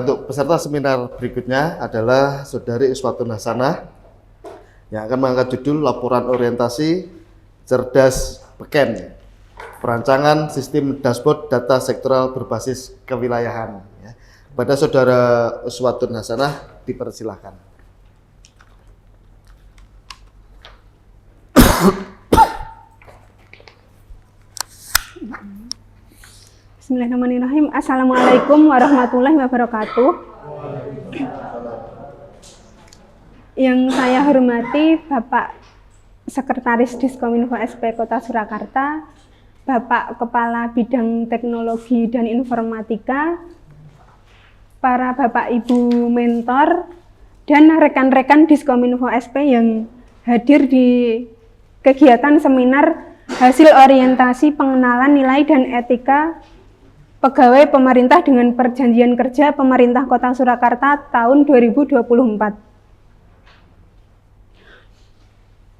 Untuk peserta seminar berikutnya adalah Saudari Uswatun Hasanah yang akan mengangkat judul Laporan Orientasi Cerdas Beken, Perancangan Sistem Dashboard Data Sektoral Berbasis Kewilayahan. Pada Saudara Uswatun Hasanah dipersilahkan. Bismillahirrahmanirrahim. Assalamualaikum warahmatullahi wabarakatuh. Yang saya hormati Bapak Sekretaris Diskominfo SP Kota Surakarta, Bapak Kepala Bidang Teknologi dan Informatika, para Bapak Ibu mentor, dan rekan-rekan Diskominfo SP yang hadir di kegiatan seminar hasil orientasi pengenalan nilai dan etika pegawai pemerintah dengan perjanjian kerja pemerintah Kota Surakarta tahun 2024.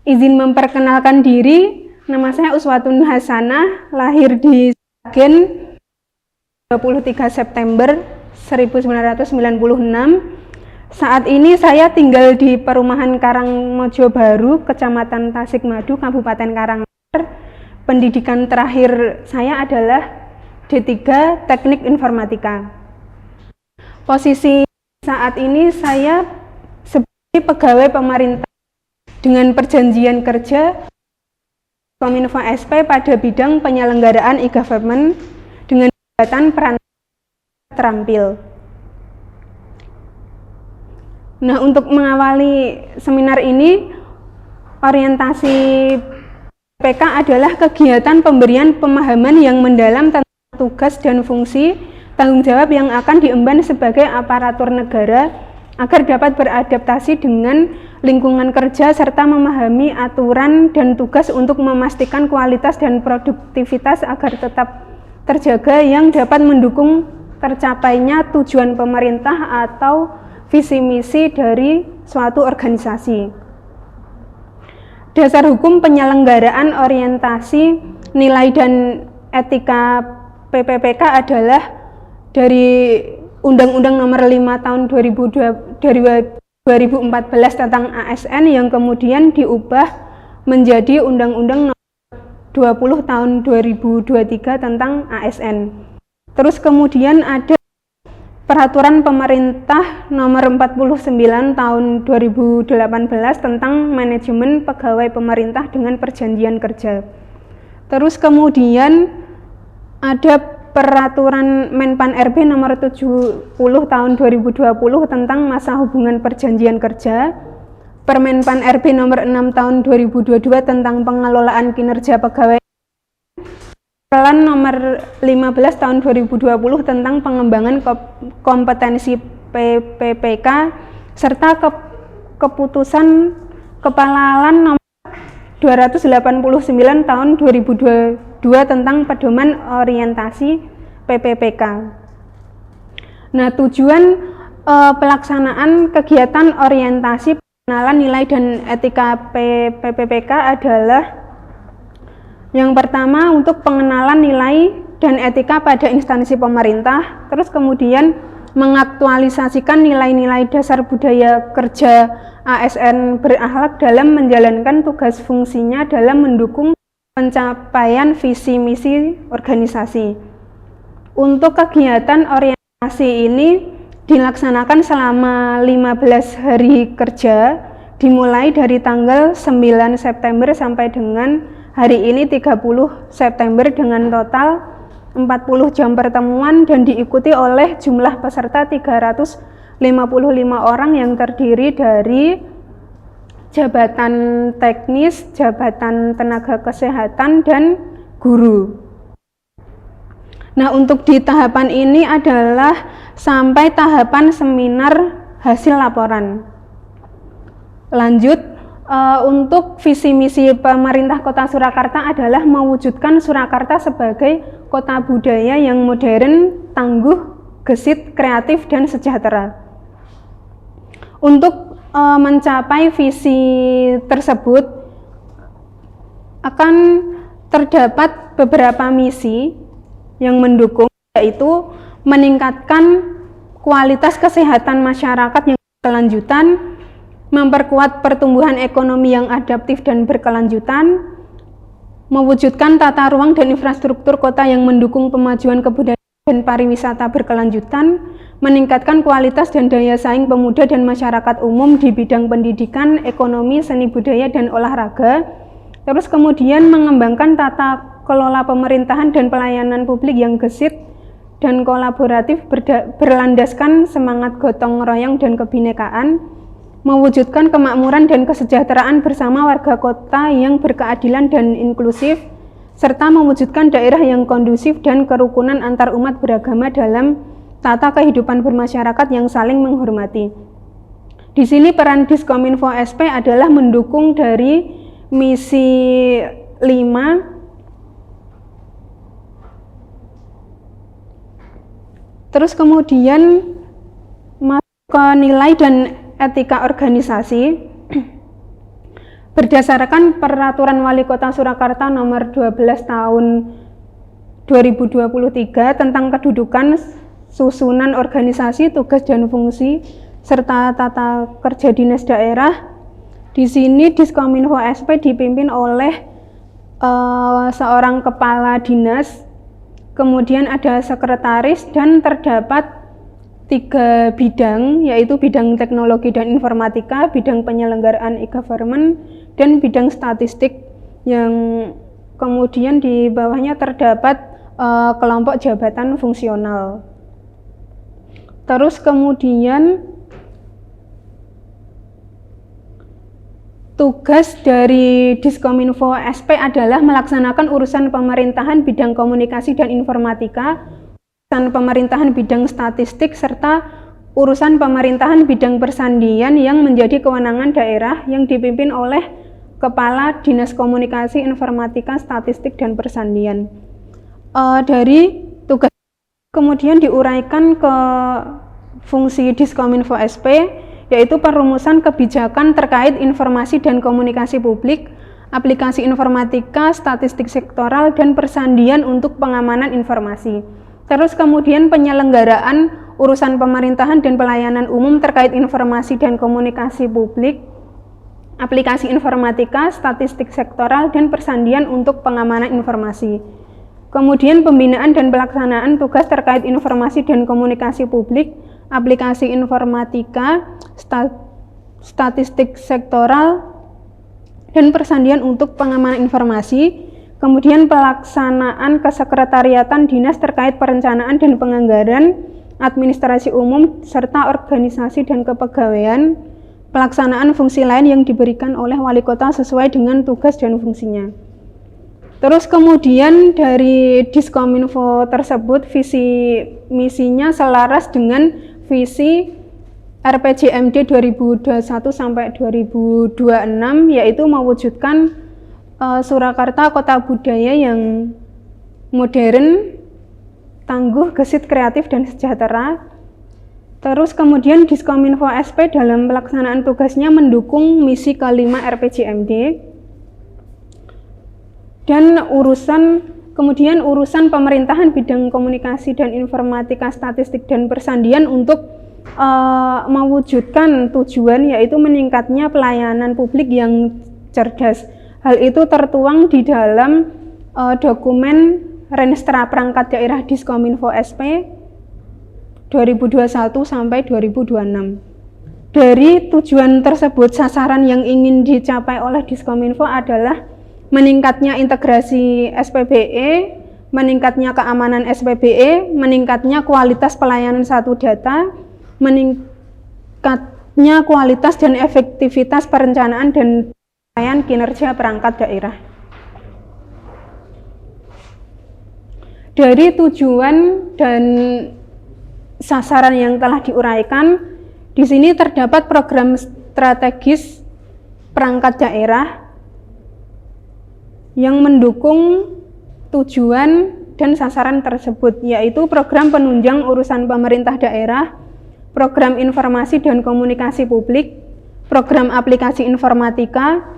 Izin memperkenalkan diri, nama saya Uswatun Hasanah, lahir di Sragen 23 September 1996. Saat ini saya tinggal di perumahan Karangmojo Baru, Kecamatan Tasikmadu, Kabupaten Karanganyar. Pendidikan terakhir saya adalah D3 Teknik Informatika. Posisi saat ini saya sebagai pegawai pemerintah dengan perjanjian kerja Kominfo SP pada bidang penyelenggaraan e-government dengan jabatan peran terampil. Nah, untuk mengawali seminar ini, orientasi PK adalah kegiatan pemberian pemahaman yang mendalam tentang tugas dan fungsi tanggung jawab yang akan diemban sebagai aparatur negara agar dapat beradaptasi dengan lingkungan kerja serta memahami aturan dan tugas untuk memastikan kualitas dan produktivitas agar tetap terjaga yang dapat mendukung tercapainya tujuan pemerintah atau visi misi dari suatu organisasi. Dasar hukum penyelenggaraan orientasi nilai dan etika PPPK adalah dari Undang-Undang Nomor 5 Tahun 2014 tentang ASN yang kemudian diubah menjadi Undang-Undang Nomor 20 Tahun 2023 tentang ASN. Terus kemudian ada Peraturan Pemerintah Nomor 49 Tahun 2018 tentang Manajemen Pegawai Pemerintah dengan Perjanjian Kerja. Terus kemudian ada Peraturan Menpan RB Nomor 70 Tahun 2020 tentang Masa Hubungan Perjanjian Kerja, Permenpan RB Nomor 6 Tahun 2022 tentang Pengelolaan Kinerja Pegawai, Peraturan Nomor 15 Tahun 2020 tentang Pengembangan Kompetensi PPPK, serta Keputusan Kepala Nomor 289 Tahun 2022 tentang Pedoman Orientasi PPPK. Nah, tujuan pelaksanaan kegiatan orientasi pengenalan nilai dan etika PPPK adalah yang pertama untuk pengenalan nilai dan etika pada instansi pemerintah, terus kemudian mengaktualisasikan nilai-nilai dasar budaya kerja ASN berakhlak dalam menjalankan tugas fungsinya dalam mendukung pencapaian visi misi organisasi. Untuk kegiatan orientasi ini dilaksanakan selama 15 hari kerja dimulai dari tanggal 9 September sampai dengan hari ini 30 September dengan total 40 jam pertemuan dan diikuti oleh jumlah peserta 355 orang yang terdiri dari jabatan teknis, jabatan tenaga kesehatan, dan guru. Nah, untuk di tahapan ini adalah sampai tahapan seminar hasil laporan. Lanjut, untuk visi misi pemerintah Kota Surakarta adalah mewujudkan Surakarta sebagai kota budaya yang modern, tangguh, gesit, kreatif, dan sejahtera. Untuk mencapai visi tersebut akan terdapat beberapa misi yang mendukung, yaitu meningkatkan kualitas kesehatan masyarakat yang berkelanjutan, memperkuat pertumbuhan ekonomi yang adaptif dan berkelanjutan, mewujudkan tata ruang dan infrastruktur kota yang mendukung pemajuan kebudayaan dan pariwisata berkelanjutan, meningkatkan kualitas dan daya saing pemuda dan masyarakat umum di bidang pendidikan, ekonomi, seni budaya, dan olahraga. Terus kemudian mengembangkan tata kelola pemerintahan dan pelayanan publik yang gesit dan kolaboratif berlandaskan semangat gotong royong dan kebinekaan, mewujudkan kemakmuran dan kesejahteraan bersama warga kota yang berkeadilan dan inklusif, serta mewujudkan daerah yang kondusif dan kerukunan antar umat beragama dalam tata kehidupan bermasyarakat yang saling menghormati. Di sini peran Diskominfo SP adalah mendukung dari misi 5, terus kemudian masuk ke nilai dan etika organisasi berdasarkan Peraturan Wali Kota Surakarta nomor 12 tahun 2023 tentang kedudukan, susunan organisasi, tugas dan fungsi serta tata kerja dinas daerah. Di sini Diskominfo SP dipimpin oleh seorang kepala dinas, kemudian ada sekretaris dan terdapat 3 bidang, yaitu bidang teknologi dan informatika, bidang penyelenggaraan e-government, dan bidang statistik, yang kemudian di bawahnya terdapat kelompok jabatan fungsional. Terus kemudian tugas dari Diskominfo SP adalah melaksanakan urusan pemerintahan bidang komunikasi dan informatika, urusan pemerintahan bidang statistik, serta urusan pemerintahan bidang persandian yang menjadi kewenangan daerah yang dipimpin oleh Kepala Dinas Komunikasi, Informatika, Statistik, dan Persandian. Dari tugas kemudian diuraikan ke fungsi Diskominfo SP, yaitu perumusan kebijakan terkait informasi dan komunikasi publik, aplikasi informatika, statistik sektoral, dan persandian untuk pengamanan informasi. Terus kemudian penyelenggaraan urusan pemerintahan dan pelayanan umum terkait informasi dan komunikasi publik, aplikasi informatika, statistik sektoral, dan persandian untuk pengamanan informasi. Kemudian pembinaan dan pelaksanaan tugas terkait informasi dan komunikasi publik, aplikasi informatika, statistik sektoral, dan persandian untuk pengamanan informasi. Kemudian pelaksanaan kesekretariatan dinas terkait perencanaan dan penganggaran, administrasi umum, serta organisasi dan kepegawaian, pelaksanaan fungsi lain yang diberikan oleh wali kota sesuai dengan tugas dan fungsinya. Terus kemudian dari Diskominfo tersebut visi misinya selaras dengan visi RPJMD 2021 sampai 2026, yaitu mewujudkan Surakarta kota budaya yang modern, tangguh, gesit, kreatif, dan sejahtera. Terus kemudian Diskominfo SP dalam pelaksanaan tugasnya mendukung misi ke-5 RPJMD, dan kemudian urusan pemerintahan bidang komunikasi dan informatika, statistik, dan persandian untuk mewujudkan tujuan, yaitu meningkatnya pelayanan publik yang cerdas. Hal itu tertuang di dalam dokumen Renstra Perangkat Daerah Diskominfo SP 2021 sampai 2026. Dari tujuan tersebut, sasaran yang ingin dicapai oleh Diskominfo adalah meningkatnya integrasi SPBE, meningkatnya keamanan SPBE, meningkatnya kualitas pelayanan satu data, meningkatnya kualitas dan efektivitas perencanaan dan kinerja perangkat daerah. Dari tujuan dan sasaran yang telah diuraikan, di sini terdapat program strategis perangkat daerah yang mendukung tujuan dan sasaran tersebut, yaitu program penunjang urusan pemerintah daerah, program informasi dan komunikasi publik, program aplikasi informatika,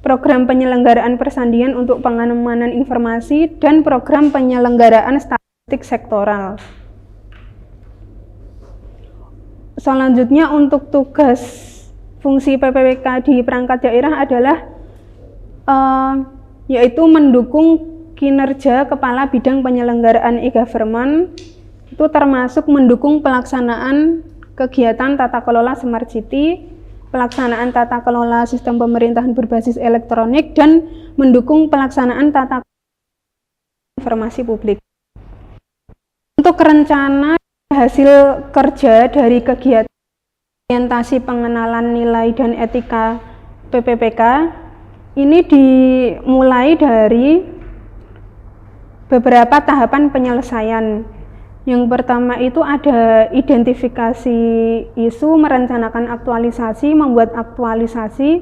program penyelenggaraan persandian untuk pengamanan informasi, dan program penyelenggaraan statistik sektoral. selanjutnya untuk tugas fungsi PPPK di perangkat daerah adalah yaitu mendukung kinerja Kepala Bidang Penyelenggaraan e-Government, itu termasuk mendukung pelaksanaan kegiatan tata kelola Smart City, pelaksanaan tata kelola sistem pemerintahan berbasis elektronik, dan mendukung pelaksanaan tata informasi publik. Untuk rencana hasil kerja dari kegiatan orientasi pengenalan nilai dan etika PPPK ini dimulai dari beberapa tahapan penyelesaian. Yang pertama itu ada identifikasi isu, merencanakan aktualisasi, membuat aktualisasi,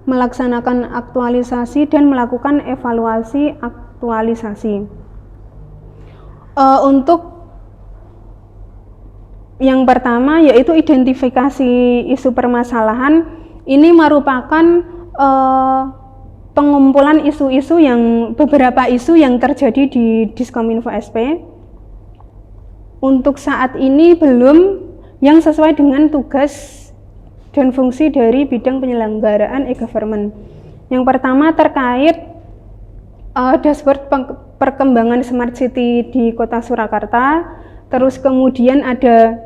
melaksanakan aktualisasi, dan melakukan evaluasi aktualisasi. Untuk yang pertama yaitu identifikasi isu permasalahan, ini merupakan pengumpulan isu-isu beberapa isu yang terjadi di Diskominfo SP. Untuk saat ini belum yang sesuai dengan tugas dan fungsi dari bidang penyelenggaraan e-government. Yang pertama terkait dashboard perkembangan Smart City di Kota Surakarta, terus kemudian ada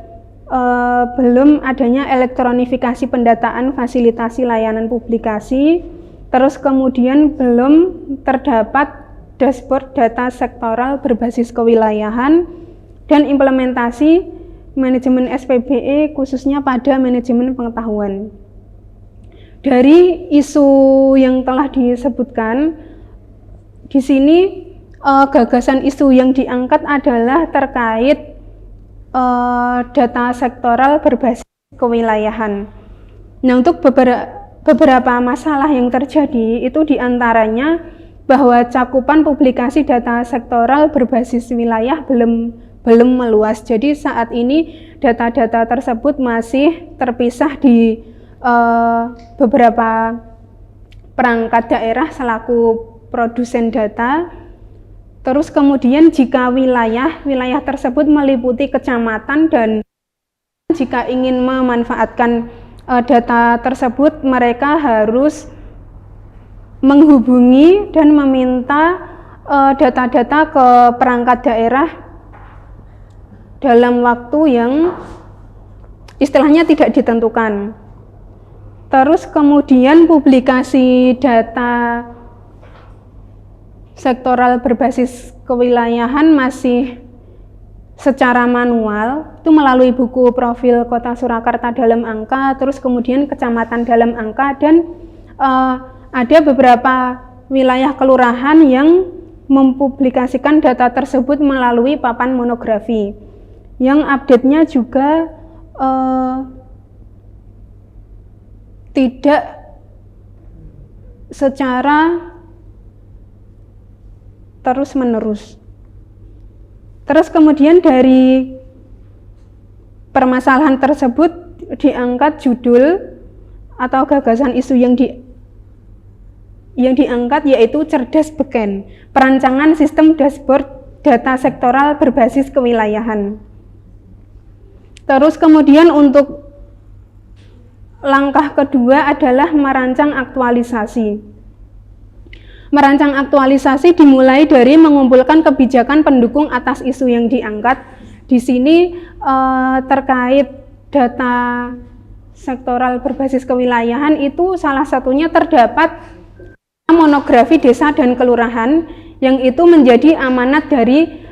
belum adanya elektronifikasi pendataan fasilitasi layanan publikasi, terus kemudian belum terdapat dashboard data sektoral berbasis kewilayahan, dan implementasi manajemen SPBE khususnya pada manajemen pengetahuan. Dari isu yang telah disebutkan di sini, gagasan isu yang diangkat adalah terkait data sektoral berbasis kewilayahan. Nah, untuk beberapa masalah yang terjadi itu diantaranya bahwa cakupan publikasi data sektoral berbasis wilayah belum meluas. Jadi saat ini data-data tersebut masih terpisah di beberapa perangkat daerah selaku produsen data. Terus kemudian jika wilayah tersebut meliputi kecamatan, dan jika ingin memanfaatkan data tersebut, mereka harus menghubungi dan meminta data-data ke perangkat daerah dalam waktu yang istilahnya tidak ditentukan. Terus kemudian publikasi data sektoral berbasis kewilayahan masih secara manual, itu melalui buku profil Kota Surakarta dalam angka, terus kemudian kecamatan dalam angka, dan ada beberapa wilayah kelurahan yang mempublikasikan data tersebut melalui papan monografi, yang update-nya juga tidak secara terus-menerus. Terus kemudian dari permasalahan tersebut diangkat judul atau gagasan isu yang diangkat yaitu cerdas beken, perancangan sistem dashboard data sektoral berbasis kewilayahan. Terus kemudian untuk langkah kedua adalah merancang aktualisasi. Merancang aktualisasi dimulai dari mengumpulkan kebijakan pendukung atas isu yang diangkat. Di sini terkait data sektoral berbasis kewilayahan itu salah satunya terdapat monografi desa dan kelurahan, yang itu menjadi amanat dari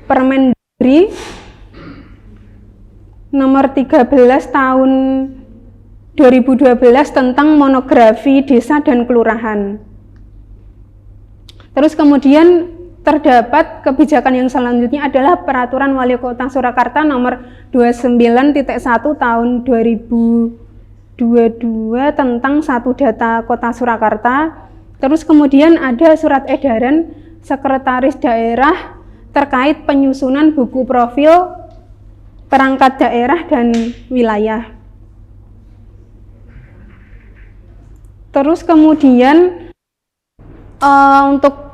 Permendagri nomor 13 tahun 2012 tentang monografi desa dan kelurahan. Terus kemudian terdapat kebijakan yang selanjutnya adalah Peraturan Wali Kota Surakarta nomor 29.1 tahun 2022 tentang satu data Kota Surakarta. Terus kemudian ada surat edaran Sekretaris Daerah terkait penyusunan buku profil perangkat daerah dan wilayah. Terus kemudian untuk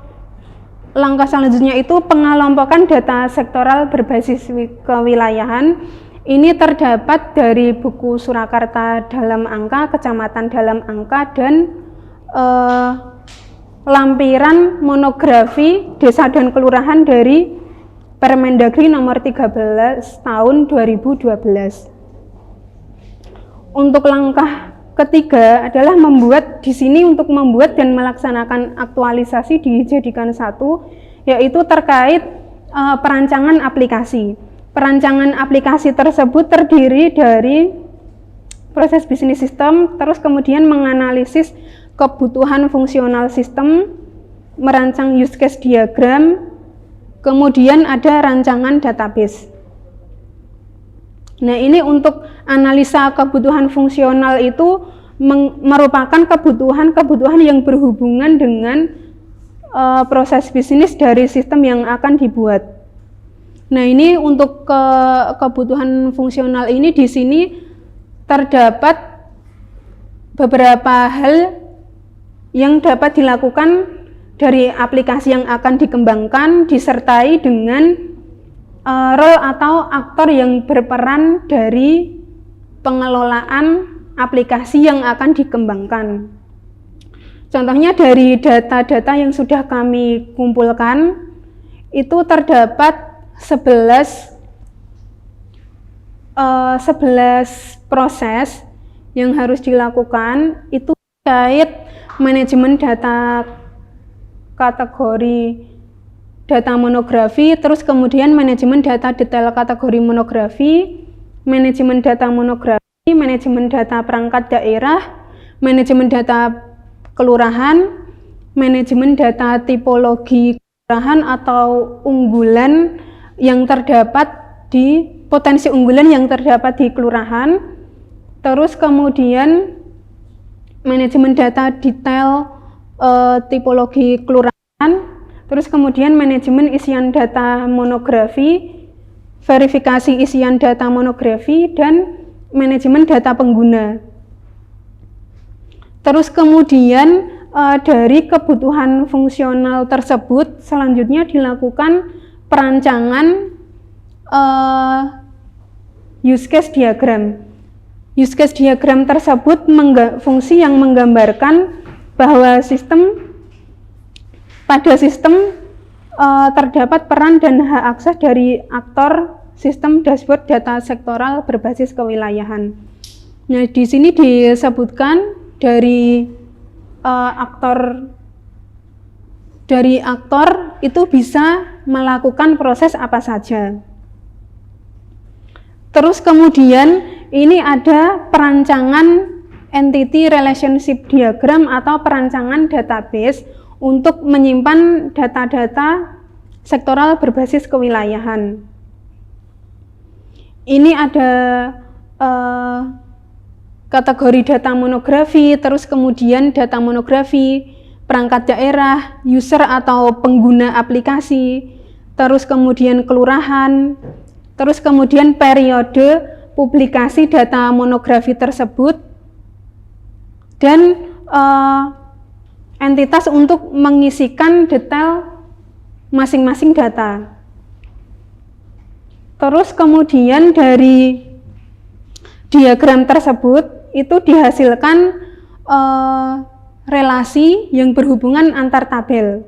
langkah selanjutnya itu pengelompokan data sektoral berbasis kewilayahan. Ini terdapat dari buku Surakarta dalam angka, Kecamatan dalam angka, dan lampiran monografi desa dan kelurahan dari Permendagri nomor 13 tahun 2012. Untuk langkah ketiga adalah di sini untuk membuat dan melaksanakan aktualisasi dijadikan satu, yaitu terkait perancangan aplikasi. Perancangan aplikasi tersebut terdiri dari proses bisnis sistem, terus kemudian menganalisis kebutuhan fungsional sistem, merancang use case diagram, kemudian ada rancangan database. Nah, ini untuk analisa kebutuhan fungsional itu merupakan kebutuhan yang berhubungan dengan proses bisnis dari sistem yang akan dibuat. Nah, ini untuk kebutuhan fungsional ini di sini terdapat beberapa hal yang dapat dilakukan dari aplikasi yang akan dikembangkan, disertai dengan role atau aktor yang berperan dari pengelolaan aplikasi yang akan dikembangkan. Contohnya dari data-data yang sudah kami kumpulkan, itu terdapat 11 proses yang harus dilakukan, itu terkait manajemen data kategori data monografi, terus kemudian manajemen data detail kategori monografi, manajemen data monografi, manajemen data perangkat daerah, manajemen data kelurahan, manajemen data tipologi kelurahan atau unggulan yang terdapat di potensi unggulan yang terdapat di kelurahan, terus kemudian manajemen data detail tipologi kelurahan, terus kemudian manajemen isian data monografi, verifikasi isian data monografi, dan manajemen data pengguna. Terus kemudian dari kebutuhan fungsional tersebut selanjutnya dilakukan perancangan use case diagram. Use case diagram tersebut fungsi yang menggambarkan bahwa pada sistem terdapat peran dan hak akses dari aktor sistem dashboard data sektoral berbasis kewilayahan. Nah, di sini disebutkan dari aktor itu bisa melakukan proses apa saja. Terus kemudian ini ada perancangan entity relationship diagram atau perancangan database untuk menyimpan data-data sektoral berbasis kewilayahan. Ini ada kategori data monografi, terus kemudian data monografi, perangkat daerah, user atau pengguna aplikasi, terus kemudian kelurahan, terus kemudian periode publikasi data monografi tersebut, dan entitas untuk mengisikan detail masing-masing data. Terus kemudian dari diagram tersebut itu dihasilkan relasi yang berhubungan antar tabel.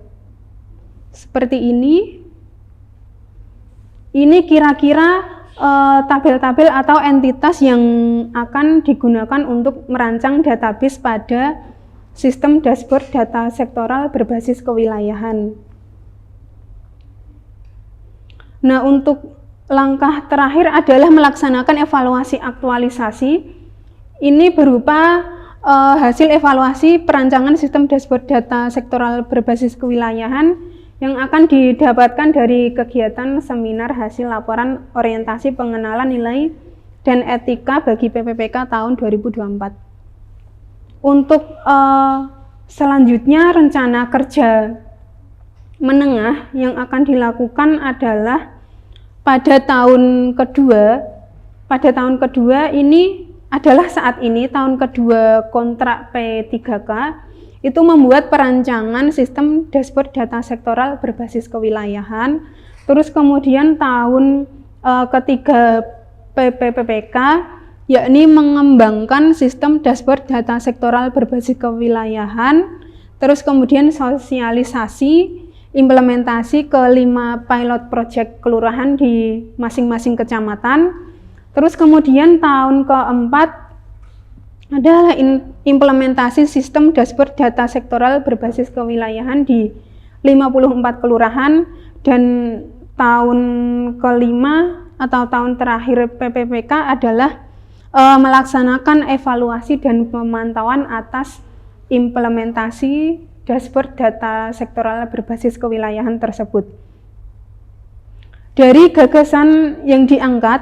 Seperti ini. Ini kira-kira tabel-tabel atau entitas yang akan digunakan untuk merancang database pada sistem dashboard data sektoral berbasis kewilayahan. Nah, untuk langkah terakhir adalah melaksanakan evaluasi aktualisasi. Ini berupa hasil evaluasi perancangan sistem dashboard data sektoral berbasis kewilayahan yang akan didapatkan dari kegiatan seminar hasil laporan orientasi pengenalan nilai dan etika bagi PPPK tahun 2024. Untuk selanjutnya rencana kerja menengah yang akan dilakukan adalah pada tahun kedua ini adalah saat ini tahun kedua kontrak P3K itu membuat perancangan sistem dashboard data sektoral berbasis kewilayahan. Terus kemudian tahun ketiga PPPK, yakni mengembangkan sistem dashboard data sektoral berbasis kewilayahan, terus kemudian sosialisasi, implementasi ke 5 pilot project kelurahan di masing-masing kecamatan. Terus kemudian tahun keempat adalah implementasi sistem dashboard data sektoral berbasis kewilayahan di 54 kelurahan, dan tahun kelima atau tahun terakhir PPPK adalah melaksanakan evaluasi dan pemantauan atas implementasi dashboard data sektoral berbasis kewilayahan tersebut. Dari gagasan yang diangkat,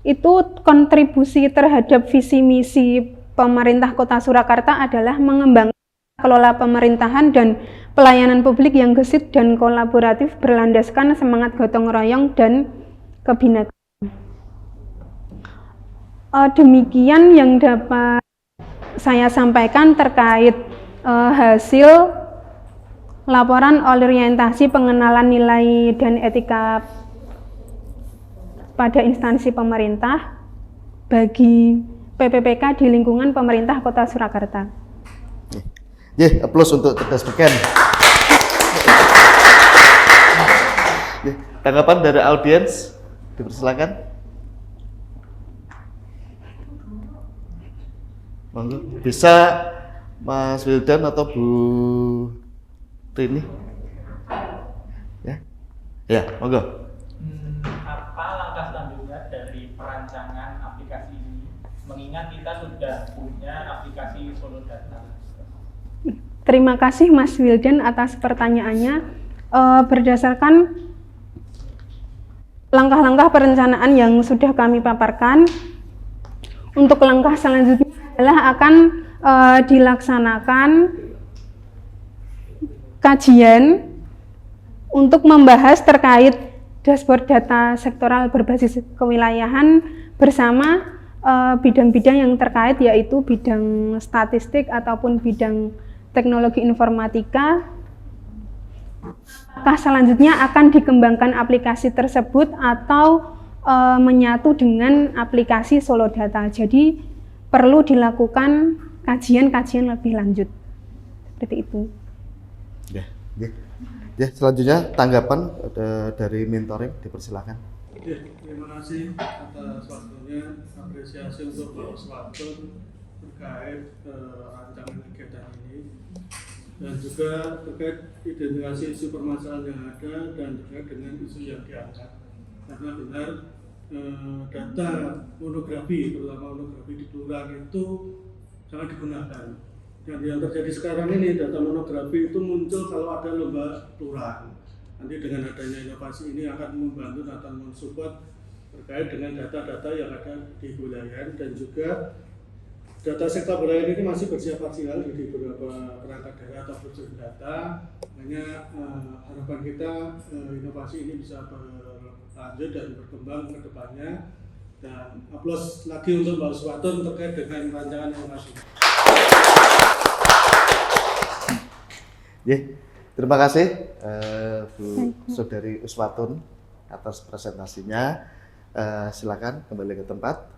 itu kontribusi terhadap visi misi pemerintah Kota Surakarta adalah mengembangkan kelola pemerintahan dan pelayanan publik yang gesit dan kolaboratif berlandaskan semangat gotong royong dan kebinekaan. Demikian yang dapat saya sampaikan terkait hasil laporan orientasi pengenalan nilai dan etika pada instansi pemerintah bagi PPPK di lingkungan pemerintah Kota Surakarta. Aplaus untuk cerdas beken. Tanggapan dari audiens, dipersilakan. Monggo. Bisa Mas Wildan atau Bu Rini? Ya, monggo. Apa langkah selanjutnya dari perancangan aplikasi ini? Mengingat kita sudah punya aplikasi Solo Data. Terima kasih Mas Wildan atas pertanyaannya. Berdasarkan langkah-langkah perencanaan yang sudah kami paparkan, untuk langkah selanjutnya adalah akan dilaksanakan kajian untuk membahas terkait dashboard data sektoral berbasis kewilayahan bersama bidang-bidang yang terkait, yaitu bidang statistik ataupun bidang teknologi informatika. Langkah selanjutnya akan dikembangkan aplikasi tersebut atau menyatu dengan aplikasi Solo Data. Jadi perlu dilakukan kajian-kajian lebih lanjut. Seperti itu. Selanjutnya tanggapan dari mentoring, dipersilakan. Terima kasih atas waktunya, apresiasi untuk Pak Swaton terkait rancangan kegiatan ini, dan juga terkait identifikasi isu permasalahan yang ada dan terkait dengan isu yang diangkat. Karena benar data monografi, terutama monografi di kelurahan itu sangat digunakan. Dan yang terjadi sekarang ini, data monografi itu muncul kalau ada lomba kelurahan. Nanti dengan adanya inovasi ini akan membantu atau mensupport terkait dengan data-data yang ada di wilayah, dan juga data sektor wilayah ini masih bersifat parsial di beberapa perangkat daerah atau prosedur data. Hanya harapan kita inovasi ini bisa berlanjut dan berkembang ke depannya. Dan aplaus lagi untuk Mbak Swaton terkait dengan rancangan inovasi. Terima kasih Bu Saudari Uswatun atas presentasinya. Silakan kembali ke tempat.